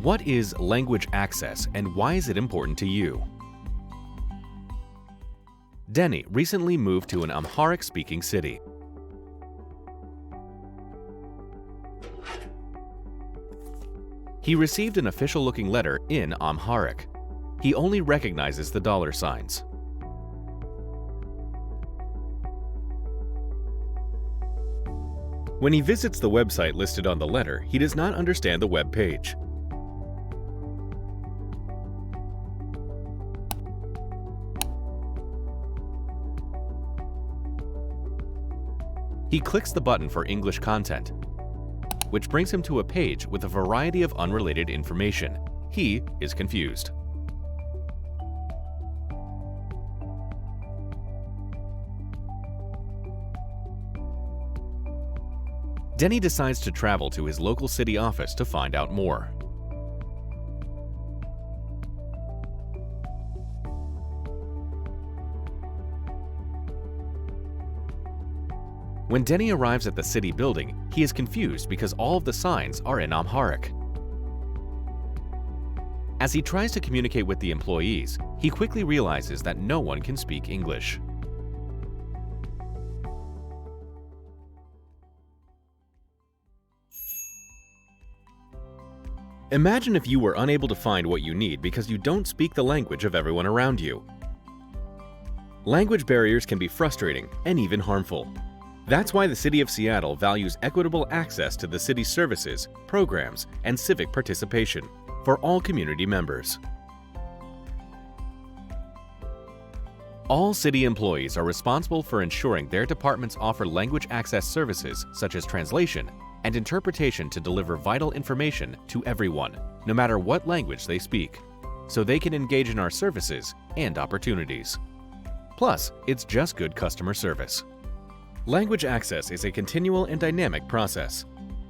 What is language access and why is it important to you? Denny recently moved to an Amharic-speaking city. He received an official-looking letter in Amharic. He only recognizes the dollar signs. When he visits the website listed on the letter, he does not understand the web page. He clicks the button for English content, which brings him to a page with a variety of unrelated information. He is confused. Denny decides to travel to his local city office to find out more. When Denny arrives at the city building, he is confused because all of the signs are in Amharic. As he tries to communicate with the employees, he quickly realizes that no one can speak English. Imagine if you were unable to find what you need because you don't speak the language of everyone around you. Language barriers can be frustrating and even harmful. That's why the City of Seattle values equitable access to the city's services, programs, and civic participation for all community members. All city employees are responsible for ensuring their departments offer language access services such as translation and interpretation to deliver vital information to everyone, no matter what language they speak, so they can engage in our services and opportunities. Plus, it's just good customer service. Language access is a continual and dynamic process.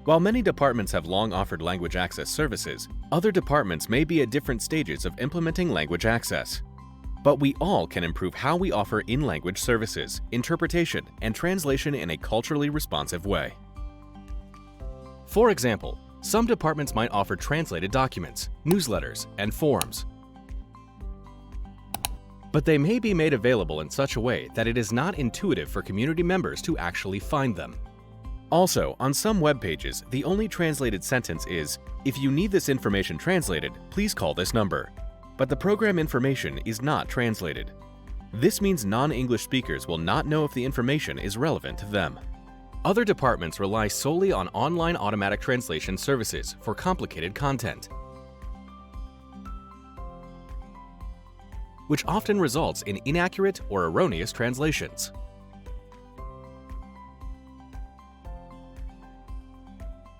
While many departments have long offered language access services, other departments may be at different stages of implementing language access. But we all can improve how we offer in-language services, interpretation, and translation in a culturally responsive way. For example, some departments might offer translated documents, newsletters, and forms. But they may be made available in such a way that it is not intuitive for community members to actually find them. Also, on some web pages, the only translated sentence is, "If you need this information translated, please call this number." But the program information is not translated. This means non-English speakers will not know if the information is relevant to them. Other departments rely solely on online automatic translation services for complicated content, which often results in inaccurate or erroneous translations.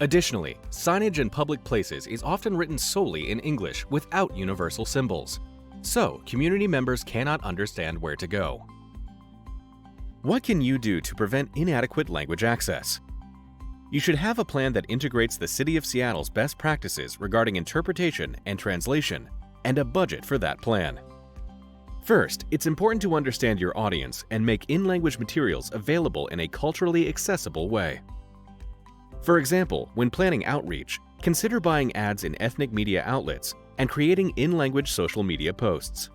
Additionally, signage in public places is often written solely in English without universal symbols, so community members cannot understand where to go. What can you do to prevent inadequate language access? You should have a plan that integrates the City of Seattle's best practices regarding interpretation and translation, and a budget for that plan. First, it's important to understand your audience and make in-language materials available in a culturally accessible way. For example, when planning outreach, consider buying ads in ethnic media outlets and creating in-language social media posts.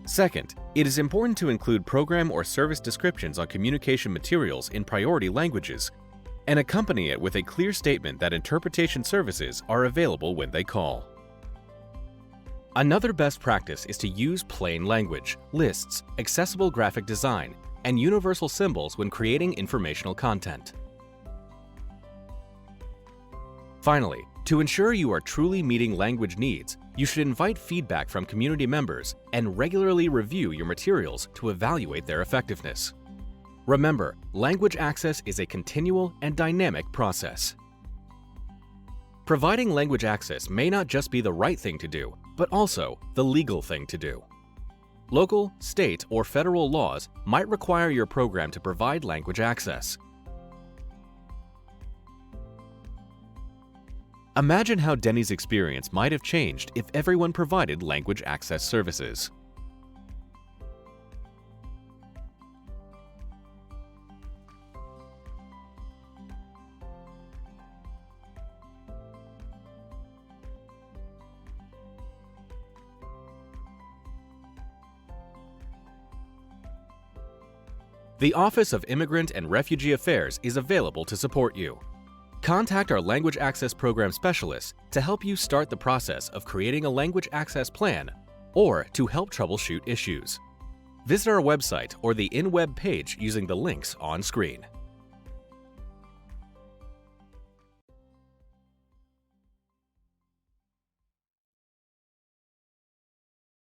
Second, it is important to include program or service descriptions on communication materials in priority languages and accompany it with a clear statement that interpretation services are available when they call. Another best practice is to use plain language, lists, accessible graphic design, and universal symbols when creating informational content. Finally, to ensure you are truly meeting language needs, you should invite feedback from community members and regularly review your materials to evaluate their effectiveness. Remember, language access is a continual and dynamic process. Providing language access may not just be the right thing to do, but also the legal thing to do. Local, state, or federal laws might require your program to provide language access. Imagine how Denny's experience might have changed if everyone provided language access services. The Office of Immigrant and Refugee Affairs is available to support you. Contact our Language Access Program specialists to help you start the process of creating a language access plan or to help troubleshoot issues. Visit our website or the InWeb page using the links on screen.